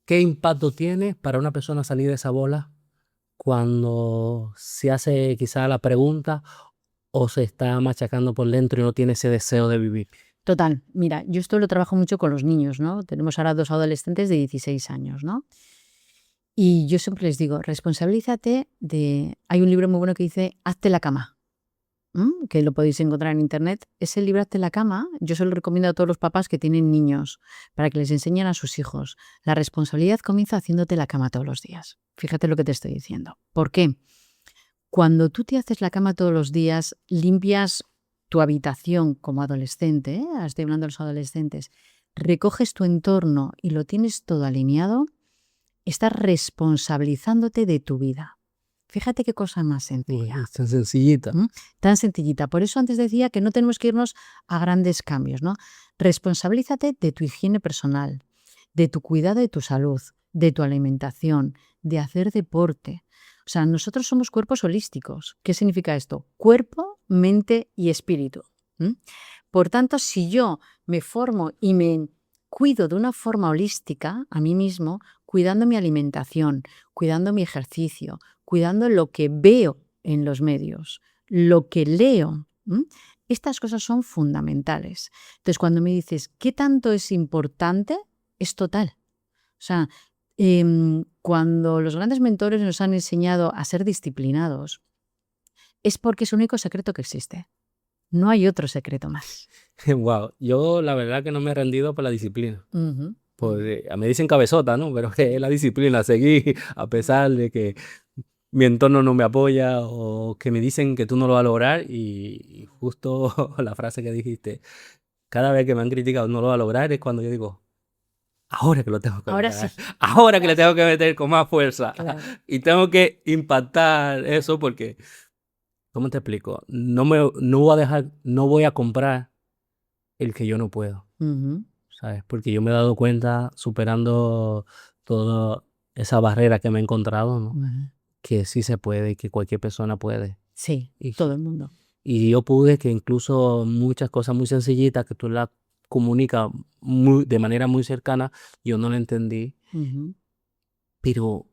¿qué impacto tiene para una persona salir de esa bola cuando se hace quizá la pregunta o se está machacando por dentro y no tiene ese deseo de vivir? Total, mira, yo esto lo trabajo mucho con los niños, ¿no? Tenemos ahora 2 adolescentes de 16 años, ¿no? Y yo siempre les digo, responsabilízate de... Hay un libro muy bueno que dice, hazte la cama, que lo podéis encontrar en internet. Ese libro, hazte la cama, yo se lo recomiendo a todos los papás que tienen niños, para que les enseñen a sus hijos. La responsabilidad comienza haciéndote la cama todos los días. Fíjate lo que te estoy diciendo. ¿Por qué? Cuando tú te haces la cama todos los días, limpias tu habitación como adolescente, estoy hablando de los adolescentes, recoges tu entorno y lo tienes todo alineado, estás responsabilizándote de tu vida. Fíjate qué cosa más sencilla. Es tan sencillita. Tan sencillita. Por eso antes decía que no tenemos que irnos a grandes cambios, ¿no? Responsabilízate de tu higiene personal, de tu cuidado de tu salud, de tu alimentación, de hacer deporte. O sea, nosotros somos cuerpos holísticos. ¿Qué significa esto? Cuerpo, mente y espíritu. Por tanto, si yo me formo y me cuido de una forma holística a mí mismo, cuidando mi alimentación, cuidando mi ejercicio, cuidando lo que veo en los medios, lo que leo, estas cosas son fundamentales. Entonces, cuando me dices, ¿qué tanto es importante? Es total. O sea, cuando los grandes mentores nos han enseñado a ser disciplinados, es porque es el único secreto que existe. No hay otro secreto más. Wow, yo la verdad que no me he rendido por la disciplina. Pues, me dicen cabezota, ¿no? Pero es la disciplina, seguir a pesar de que mi entorno no me apoya o que me dicen que tú no lo vas a lograr y justo la frase que dijiste, cada vez que me han criticado no lo va a lograr es cuando yo digo, ahora que lo tengo que Ahora lograr, sí. ahora que le tengo que meter con más fuerza Claro. y tengo que impactar eso porque, ¿cómo te explico? No voy a dejar, no voy a comprar el que yo no puedo, ¿sabes? Porque yo me he dado cuenta superando toda esa barrera que me he encontrado, ¿no? Que sí se puede y que cualquier persona puede. Sí, Y, todo el mundo. y yo pude que incluso muchas cosas muy sencillitas que tú las comunicas de manera muy cercana, yo no la entendí. Pero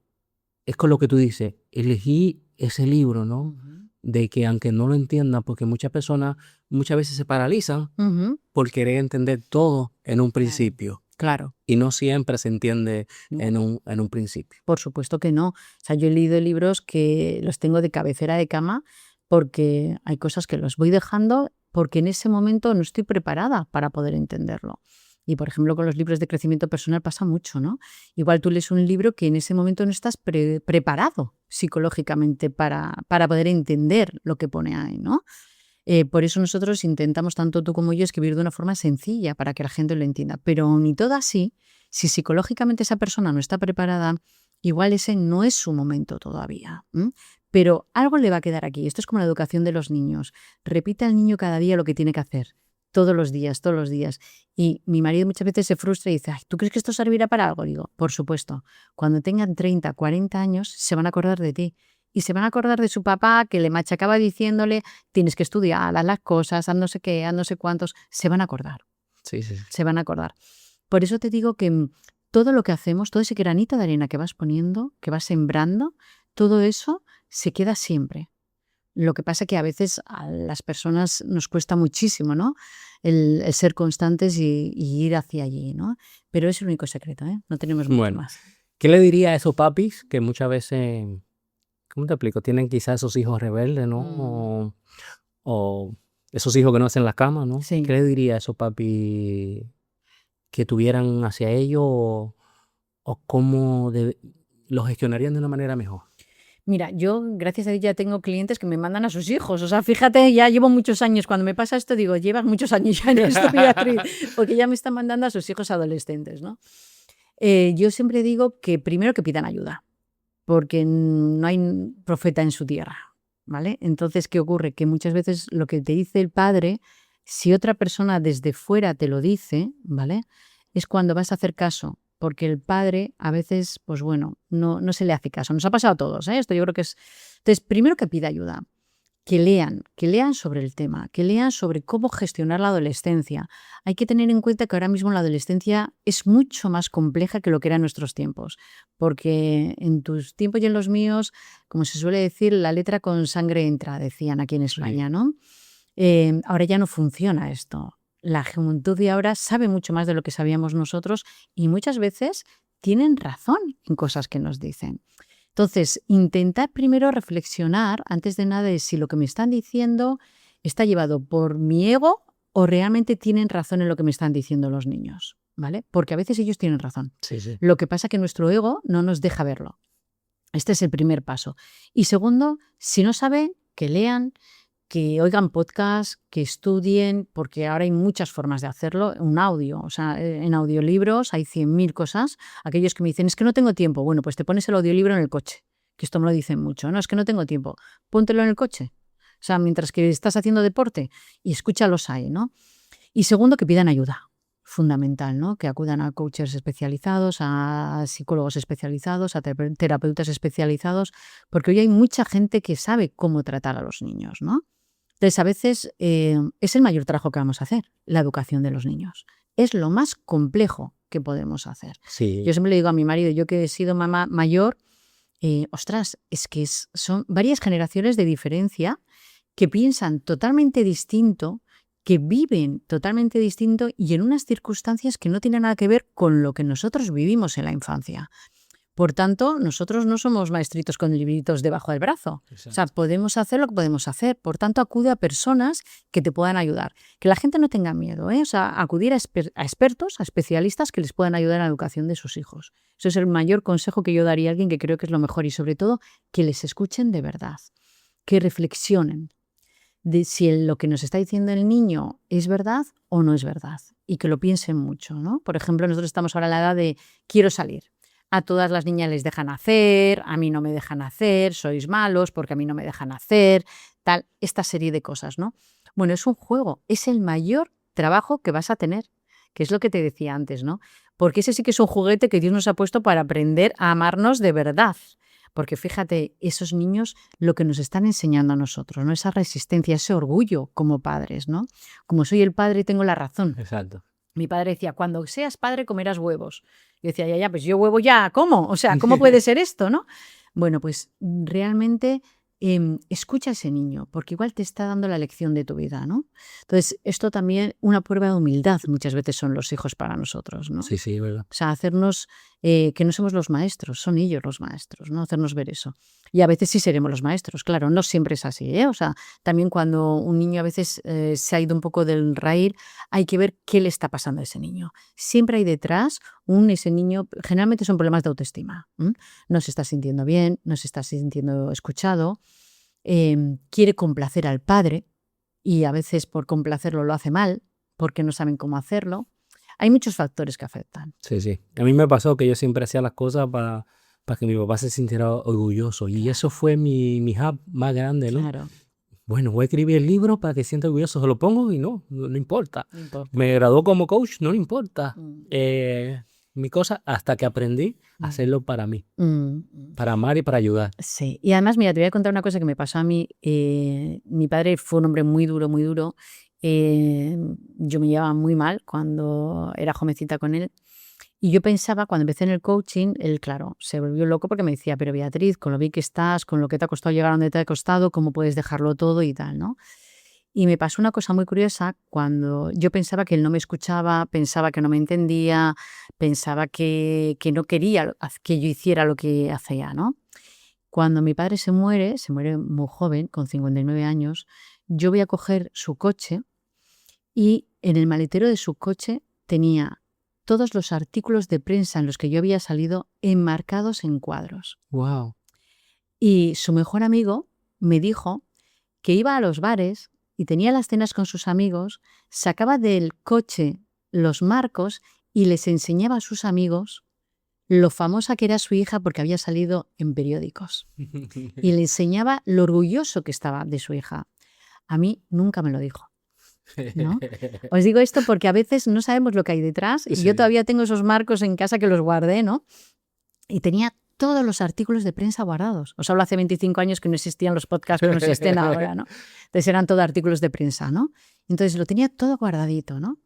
es con lo que tú dices, elegí ese libro, ¿no? De que aunque no lo entiendan, porque muchas personas muchas veces se paralizan Ujú. por querer entender todo en un Claro. principio. Claro. Y no siempre se entiende No. en un principio. Por supuesto que no. O sea, yo he leído libros que los tengo de cabecera de cama porque hay cosas que los voy dejando porque en ese momento no estoy preparada para poder entenderlo. Y, por ejemplo, con los libros de crecimiento personal pasa mucho, ¿no? Igual tú lees un libro que en ese momento no estás preparado psicológicamente para poder entender lo que pone ahí, ¿no? Por eso nosotros intentamos, tanto tú como yo, escribir de una forma sencilla para que la gente lo entienda. Pero ni todo así, si psicológicamente esa persona no está preparada, igual ese no es su momento todavía. Pero algo le va a quedar aquí. Esto es como la educación de los niños. Repite al niño cada día lo que tiene que hacer. Todos los días, todos los días. Y mi marido muchas veces se frustra y dice, "Ay, ¿tú crees que esto servirá para algo?" Digo, por supuesto. Cuando tengan 30, 40 años, se van a acordar de ti. Y se van a acordar de su papá que le machacaba diciéndole, tienes que estudiar, haz las cosas, haz no sé qué, haz no sé cuántos. Se van a acordar, Sí. se van a acordar. Por eso te digo que todo lo que hacemos, todo ese granito de arena que vas poniendo, que vas sembrando, todo eso se queda siempre. Lo que pasa es que a veces a las personas nos cuesta muchísimo, ¿no? El ser constantes y ir hacia allí, ¿no? Pero es el único secreto, ¿eh? No tenemos mucho Bueno, más. ¿qué le diría a esos papis que muchas veces, ¿cómo te explico? Tienen quizás esos hijos rebeldes, ¿no? O esos hijos que no hacen la cama, ¿no? Sí. ¿Qué le diría a esos papis que tuvieran hacia ellos o cómo lo gestionarían de una manera mejor? Mira, yo gracias a Dios ya tengo clientes que me mandan a sus hijos. O sea, fíjate, ya llevo muchos años. Cuando me pasa esto, digo, llevas muchos años ya en esto, Beatriz, porque ya me están mandando a sus hijos adolescentes, ¿no? Yo siempre digo que primero que pidan ayuda, porque no hay profeta en su tierra, ¿vale? Entonces, ¿qué ocurre? Que muchas veces lo que te dice el padre, si otra persona desde fuera te lo dice, ¿vale? Es cuando vas a hacer caso, porque el padre a veces, pues bueno, no se le hace caso. Nos ha pasado a todos, ¿eh? Esto yo creo que es... Entonces, primero que pida ayuda, que lean sobre el tema, que lean sobre cómo gestionar la adolescencia. Hay que tener en cuenta que ahora mismo la adolescencia es mucho más compleja que lo que era en nuestros tiempos, porque en tus tiempos y en los míos, como se suele decir, la letra con sangre entra, decían aquí en España, ¿no? Ahora ya no funciona esto. La juventud de ahora sabe mucho más de lo que sabíamos nosotros y muchas veces tienen razón en cosas que nos dicen. Entonces, intentar primero reflexionar antes de nada de si lo que me están diciendo está llevado por mi ego o realmente tienen razón en lo que me están diciendo los niños, ¿vale? Porque a veces ellos tienen razón. Sí. Lo que pasa es que nuestro ego no nos deja verlo. Este es el primer paso. Y segundo, si no saben, que lean, que oigan podcast, que estudien, porque ahora hay muchas formas de hacerlo, un audio, o sea, en audiolibros hay 100.000 cosas. Aquellos que me dicen, es que no tengo tiempo, bueno, pues te pones el audiolibro en el coche, que esto me lo dicen mucho, no, es que no tengo tiempo, póntelo en el coche, o sea, mientras que estás haciendo deporte y escúchalos ahí, ¿no? Y segundo, que pidan ayuda, fundamental, ¿no? Que acudan a coaches especializados, a psicólogos especializados, a terapeutas especializados, porque hoy hay mucha gente que sabe cómo tratar a los niños, ¿no? Entonces, a veces es el mayor trabajo que vamos a hacer, la educación de los niños. Es lo más complejo que podemos hacer. Sí. Yo siempre le digo a mi marido, yo que he sido mamá mayor, ostras, es que son varias generaciones de diferencia que piensan totalmente distinto, que viven totalmente distinto y en unas circunstancias que no tienen nada que ver con lo que nosotros vivimos en la infancia. Por tanto, nosotros no somos maestritos con libritos debajo del brazo. Exacto. O sea, podemos hacer lo que podemos hacer. Por tanto, acude a personas que te puedan ayudar. Que la gente no tenga miedo, ¿eh? O sea, acudir a expertos, a especialistas que les puedan ayudar en la educación de sus hijos. Eso es el mayor consejo que yo daría a alguien, que creo que es lo mejor. Y sobre todo, que les escuchen de verdad. Que reflexionen de si lo que nos está diciendo el niño es verdad o no es verdad. Y que lo piensen mucho, ¿no? Por ejemplo, nosotros estamos ahora en la edad de quiero salir. A todas las niñas les dejan hacer, a mí no me dejan hacer, sois malos porque a mí no me dejan hacer, tal, esta serie de cosas, ¿no? Bueno, es un juego, es el mayor trabajo que vas a tener, que es lo que te decía antes, ¿no? Porque ese sí que es un juguete que Dios nos ha puesto para aprender a amarnos de verdad. Porque fíjate, esos niños lo que nos están enseñando a nosotros, ¿no? Esa resistencia, ese orgullo como padres, ¿no? Como soy el padre, tengo la razón. Exacto. Mi padre decía, cuando seas padre comerás huevos. Yo decía, ya, pues yo huevo ya, ¿cómo? O sea, ¿cómo puede ser esto, no? Bueno, pues realmente escucha a ese niño, porque igual te está dando la lección de tu vida, ¿no? Entonces, esto también, una prueba de humildad muchas veces son los hijos para nosotros, ¿no? Sí, sí, ¿verdad? O sea, hacernos que no somos los maestros, son ellos los maestros, ¿no? Hacernos ver eso. Y a veces sí seremos los maestros, claro, no siempre es así, ¿eh? O sea, también cuando un niño a veces se ha ido un poco del raíl, hay que ver qué le está pasando a ese niño. Siempre hay detrás ese niño, generalmente son problemas de autoestima. No se está sintiendo bien, no se está sintiendo escuchado, quiere complacer al padre y a veces por complacerlo lo hace mal, porque no saben cómo hacerlo. Hay muchos factores que afectan. Sí, sí. A mí me pasó que yo siempre hacía las cosas para que mi papá se sintiera orgulloso. Y eso fue mi hub más grande, ¿no? Claro, Bueno, voy a escribir el libro para que se sienta orgulloso. Se lo pongo y no importa. no importa. Me graduó como coach, no le importa. Mm. Mi cosa, hasta que aprendí a hacerlo para mí, Mm. para amar y para ayudar. Sí, y además, mira, te voy a contar una cosa que me pasó a mí. Mi padre fue un hombre muy duro, muy duro. Yo me llevaba muy mal cuando era jovencita con él. Y yo pensaba, cuando empecé en el coaching, él, claro, se volvió loco porque me decía, pero Beatriz, con lo bien que estás, con lo que te ha costado llegar a donde te ha costado, ¿cómo puedes dejarlo todo y tal, no? Y me pasó una cosa muy curiosa cuando yo pensaba que él no me escuchaba, pensaba que no me entendía, pensaba que no quería que yo hiciera lo que hacía, ¿no? Cuando mi padre se muere muy joven, con 59 años, yo voy a coger su coche y en el maletero de su coche tenía todos los artículos de prensa en los que yo había salido enmarcados en cuadros. Wow. Y su mejor amigo me dijo que iba a los bares y tenía las cenas con sus amigos, sacaba del coche los marcos y les enseñaba a sus amigos lo famosa que era su hija porque había salido en periódicos. Y le enseñaba lo orgulloso que estaba de su hija. A mí nunca me lo dijo, ¿no? Os digo esto porque a veces no sabemos lo que hay detrás. Y yo Sí. todavía tengo esos marcos en casa que los guardé, ¿no? Y tenía todos los artículos de prensa guardados. Os hablo hace 25 años que no existían los podcasts como existen ahora, ¿no? Entonces eran todo artículos de prensa, ¿no? Entonces lo tenía todo guardadito, ¿no?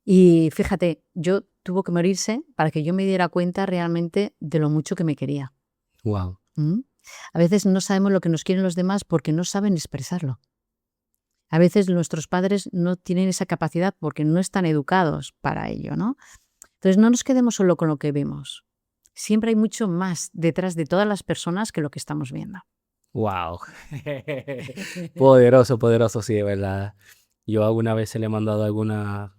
Y fíjate, yo tuvo que morirse para que yo me diera cuenta realmente de lo mucho que me quería. Wow. A veces no sabemos lo que nos quieren los demás porque no saben expresarlo. A veces nuestros padres no tienen esa capacidad porque no están educados para ello, ¿no? Entonces no nos quedemos solo con lo que vemos. Siempre hay mucho más detrás de todas las personas que lo que estamos viendo. Wow. Poderoso, poderoso, sí, de verdad. Yo alguna vez le he mandado algunos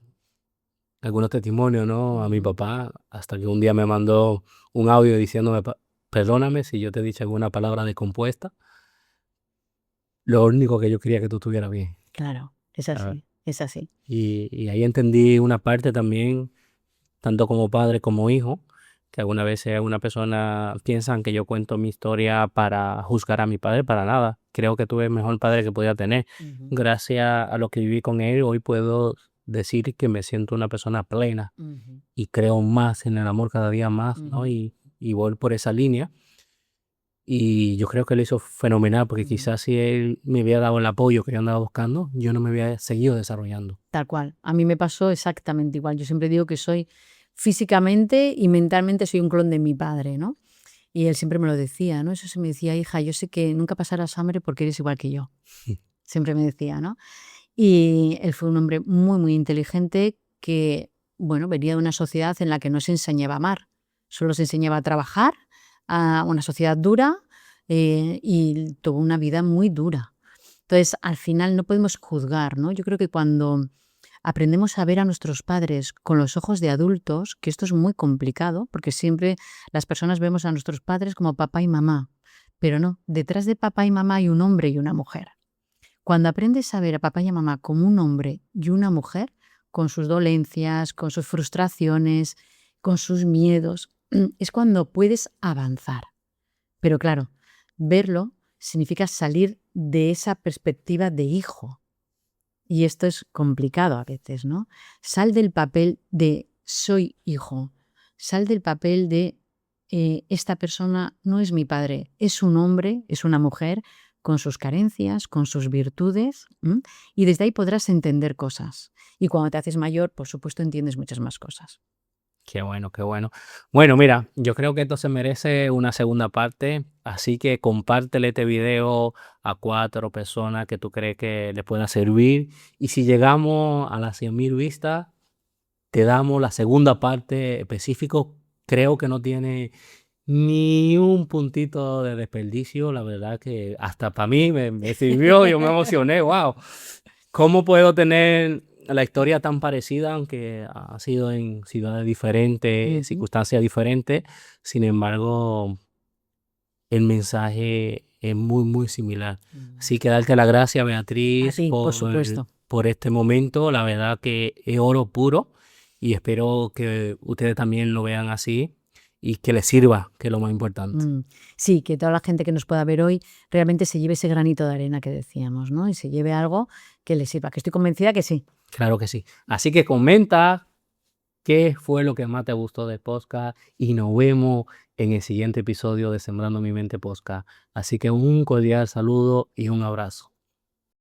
testimonios, ¿no? A mi papá, hasta que un día me mandó un audio diciéndome, perdóname si yo te he dicho alguna palabra descompuesta. Lo único que yo quería que tú estuvieras bien. Claro, es ¿Sabes? así, es así. Y ahí entendí una parte también, tanto como padre como hijo, que algunas veces algunas personas piensan que yo cuento mi historia para juzgar a mi padre, para nada. Creo que tuve el mejor padre que podía tener. Gracias a lo que viví con él, hoy puedo decir que me siento una persona plena y creo más en el amor cada día más, ¿no? Y voy por esa línea. Y yo creo que lo hizo fenomenal, porque quizás si él me hubiera dado el apoyo que yo andaba buscando, yo no me hubiera seguido desarrollando. Tal cual. A mí me pasó exactamente igual. Yo siempre digo que soy físicamente y mentalmente soy un clon de mi padre, ¿no? Y él siempre me lo decía, ¿no? Eso se me decía, hija, yo sé que nunca pasarás hambre porque eres igual que yo. Siempre me decía, ¿no? Y él fue un hombre muy, muy inteligente que, bueno, venía de una sociedad en la que no se enseñaba a amar. Solo se enseñaba a trabajar, a una sociedad dura y tuvo una vida muy dura. Entonces, al final no podemos juzgar, ¿no? Yo creo que cuando aprendemos a ver a nuestros padres con los ojos de adultos, que esto es muy complicado, porque siempre las personas vemos a nuestros padres como papá y mamá, pero no, detrás de papá y mamá hay un hombre y una mujer. Cuando aprendes a ver a papá y a mamá como un hombre y una mujer, con sus dolencias, con sus frustraciones, con sus miedos, es cuando puedes avanzar. Pero claro, verlo significa salir de esa perspectiva de hijo. Y esto es complicado a veces, ¿no? Sal del papel de soy hijo. Sal del papel de esta persona no es mi padre, es un hombre, es una mujer con sus carencias, con sus virtudes, y desde ahí podrás entender cosas. Y cuando te haces mayor, por supuesto, entiendes muchas más cosas. Qué bueno, qué bueno. Bueno, mira, yo creo que esto se merece una segunda parte, así que compártele este video a 4 personas que tú crees que le pueda servir. Y si llegamos a las 100.000 vistas, te damos la segunda parte específico. Creo que no tiene ni un puntito de desperdicio. La verdad que hasta para mí me sirvió, yo me emocioné, wow. ¿Cómo puedo tener la historia tan parecida, aunque ha sido en ciudades diferentes, Ujú. circunstancias diferentes? Sin embargo, el mensaje es muy, muy similar. Así que darte las gracias, A Beatriz, ti, por supuesto. por este momento. La verdad que es oro puro y espero que ustedes también lo vean así y que les sirva, que es lo más importante. Sí, que toda la gente que nos pueda ver hoy realmente se lleve ese granito de arena que decíamos, ¿no? Y se lleve algo que le sirva, que estoy convencida que sí. Claro que sí. Así que comenta qué fue lo que más te gustó del podcast y nos vemos en el siguiente episodio de Sembrando mi mente podcast. Así que un cordial saludo y un abrazo.